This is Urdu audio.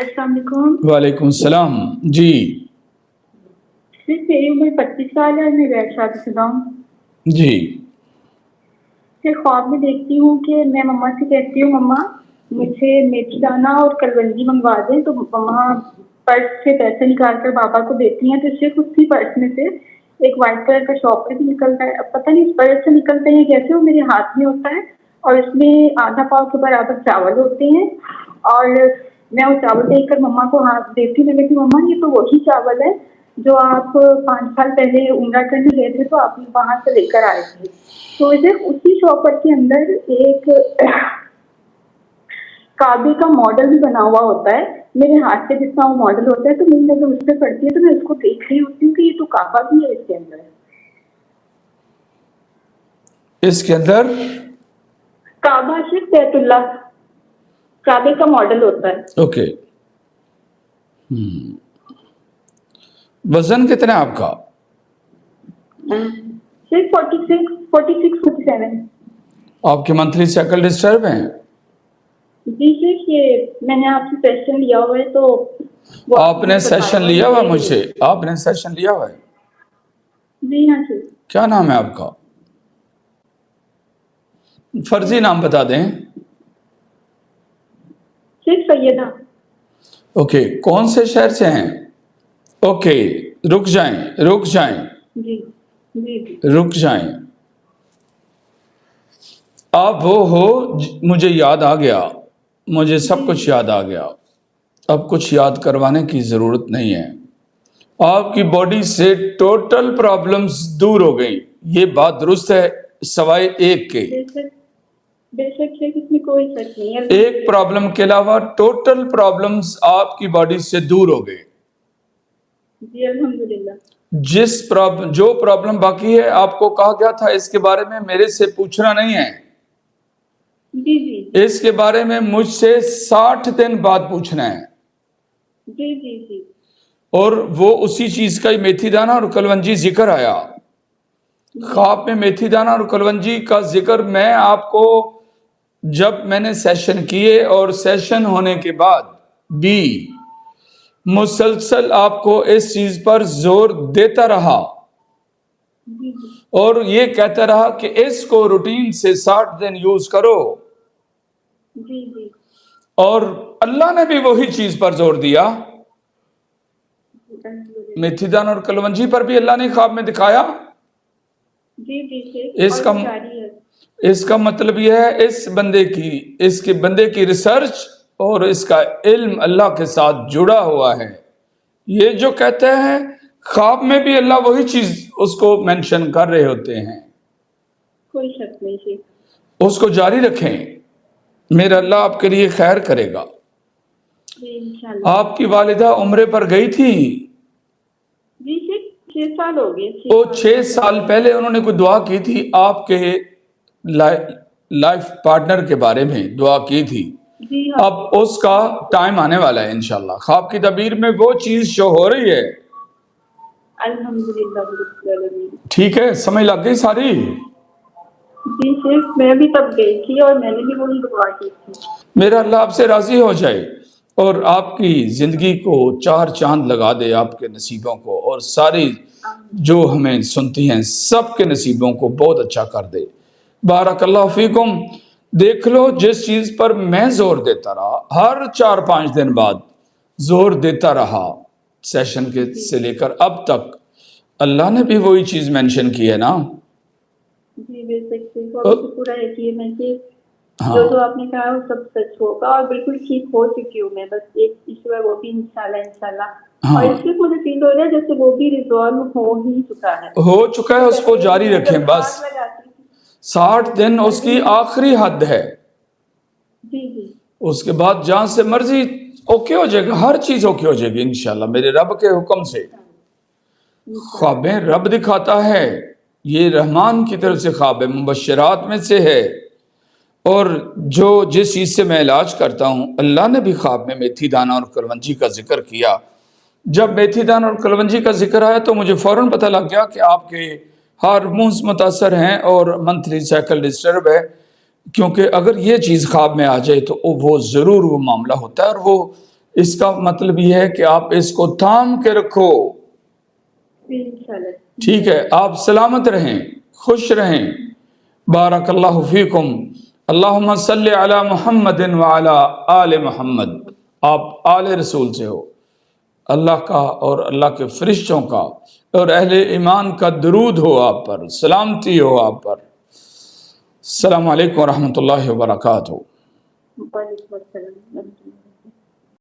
السلام علیکم۔ وعلیکم السلام جی میری عمر 25 سال ہے اور میں غیر شادی شدہ ہوں۔ جی خواب میں دیکھتی ہوں کہ میں مما سے کہتی ہوں مما مجھے میتھی دانہ اور کلونجی منگوا دیں، تو مما پرس سے پیسے نکال کر پاپا کو دیتی ہیں، تو صرف اسی پرس میں سے ایک وائٹ کلر کا شاپر بھی نکلتا ہے۔ اب پتہ نہیں اس پرس سے نکلتے ہیں کیسے، وہ میرے ہاتھ میں ہوتا ہے اور اس میں آدھا پاؤ کے برابر چاول ہوتے ہیں، اور میں وہ چاول دیکھ کر مما کو ہاتھ دیتی ہوں، میں کہتی ہوں مما یہ تو وہی چاول ہے جو آپ 5 سال پہلے عمرہ کرنے گئے تھے تو آپ وہاں سے لے کر آئے تھے۔ تو صرف اسی شاپر کے اندر ایک کعبے کا ماڈل بھی بنا ہوا ہوتا ہے، میرے ہاتھ سے جتنا وہ ماڈل ہوتا ہے، تو میری نظر اس پہ پڑتی ہے تو میں اس کو دیکھ رہی ہوتی ہوں کہ یہ تو کعبہ بھی ہے اس کے اندر۔ اس کے اندر کعبہ شریف بیت اللہ کعبے کا ماڈل ہوتا ہے۔ اوکے وزن کتنا ہے آپ کا؟ صرف 46-47۔ آپ کے منتھلی سائیکل ڈسٹرب ہیں؟ جی صرف یہ میں نے آپ سے سیشن لیا ہوا ہے، تو آپ نے سیشن لیا ہوا مجھ سے؟ آپ نے سیشن لیا ہوا ہے؟ جی ہاں سر۔ کیا نام ہے آپ کا؟ فرضی نام بتا دیں۔ صرف سیدہ۔ اوکے کون سے شہر سے ہیں؟ اوکے رک جائیں جی جی جی رک جائیں۔ آپ وہ ہو، مجھے یاد آ گیا، مجھے سب کچھ یاد آ گیا، اب کچھ یاد کروانے کی ضرورت نہیں ہے۔ آپ کی باڈی سے ٹوٹل پرابلمز دور ہو گئی، یہ بات درست ہے سوائے ایک کے۔ بے شک ہے، اس میں کوئی شک نہیں ہے۔ ایک پرابلم کے علاوہ ٹوٹل پرابلمز آپ کی باڈی سے دور ہو گئے۔ جی الحمدللہ۔ جو پرابلم باقی ہے آپ کو کہا گیا تھا اس کے بارے میں میرے سے پوچھنا نہیں ہے، جی جی اس کے بارے میں مجھ سے 60 دن بعد پوچھنا ہے۔ جی جی جی اور وہ اسی چیز کا ہی میتھی دانہ اور کلونجی ذکر آیا۔ خواب میں میتھی دانہ اور کلونجی کا ذکر میں آپ کو جب میں نے سیشن کیے اور سیشن ہونے کے بعد بھی مسلسل آپ کو اس چیز پر زور دیتا رہا اور یہ کہتا رہا کہ اس کو روٹین سے 60 دن یوز کرو، جی جی اور اللہ نے بھی وہی چیز پر زور دیا۔ میتھی دانہ اور کلونجی پر بھی اللہ نے خواب میں دکھایا۔ جی جی اس کا مطلب یہ ہے اس کے بندے کی ریسرچ اور اس کا علم اللہ کے ساتھ جڑا ہوا ہے۔ یہ جو کہتے ہیں خواب میں بھی اللہ وہی چیز اس کو مینشن کر رہے ہوتے ہیں۔ کوئی شک نہیں جی۔ اس کو جاری رکھیں، میرا اللہ آپ کے لیے خیر کرے گا۔ انشاءاللہ۔ آپ کی والدہ عمرے پر گئی تھی؟ جی 6 سال ہو گئے۔ وہ 6 سال پہلے انہوں نے کوئی دعا کی تھی آپ کے لائف پارٹنر کے بارے میں دعا کی تھی۔ جی ہاں۔ اب اس کا ٹائم آنے والا ہے انشاءاللہ، خواب کی تعبیر میں وہ چیز شو ہو رہی ہے۔ الحمدللہ۔ ٹھیک ہے، سمجھ لگ گئی ساری؟ جی صرف میں بھی تب گئی تھی اور میں نے بھی وہی دعا کی تھی۔ میرا اللہ آپ سے راضی ہو جائے اور آپ کی زندگی کو 4 چاند لگا دے، آپ کے نصیبوں کو، اور ساری جو ہمیں سنتی ہیں سب کے نصیبوں کو بہت اچھا کر دے۔ بارک اللہ فیکم۔ دیکھ لو جس چیز پر میں زور دیتا رہا، ہر 4-5 دن بعد زور دیتا رہا سیشن کے سے لے کر اب تک، اللہ نے بھی وہی چیز مینشن کی ہے نا۔ جی بے شک پورا یقین ہے کہ جو آپ نے کہا وہ سب سچ ہوگا، اور بالکل ٹھیک ہو چکی ہوں میں، بس ایک ایشو ہے وہ بھی انشاءاللہ۔ اور اس سے مجھے فیل ہو رہا ہے جیسے وہ بھی ریزالو ہو ہی چکا ہے۔ اس کو جاری رکھیں بس۔ 60 دن اس کی آخری حد ہے، جی جی اس کے بعد جہاں سے مرضی اوکے ہو جائے گا، ہر چیز اوکے ہو جائے گی انشاءاللہ میرے رب کے حکم سے۔ خوابیں رب دکھاتا ہے، یہ رحمان کی طرف سے خواب ہے، مبشرات میں سے ہے۔ اور جس چیز سے میں علاج کرتا ہوں، اللہ نے بھی خواب میں میتھی دانہ اور کلونجی کا ذکر کیا۔ جب میتھی دانہ اور کلونجی کا ذکر آیا تو مجھے فوراً پتہ لگ گیا کہ آپ کے ہارمونز متاثر ہیں اور منتھلی سائیکل ڈسٹرب ہے، کیونکہ اگر یہ چیز خواب میں آ جائے تو وہ ضرور وہ معاملہ ہوتا ہے، اور وہ اس کا مطلب یہ ہے کہ آپ اس کو تھام کے رکھو، انشاءاللہ۔ ٹھیک ہے؟ آپ سلامت رہیں، خوش رہیں۔ بارک اللہ فیکم۔ اللہم صلی علی محمد وعلی آل محمد۔ آپ آل رسول سے ہو، اللہ کا اور اللہ کے فرشتوں کا اور اہل ایمان کا درود ہو آپ پر، سلامتی ہو آپ پر۔ السلام علیکم ورحمۃ اللہ وبرکاتہ۔ وعلیکم السلام۔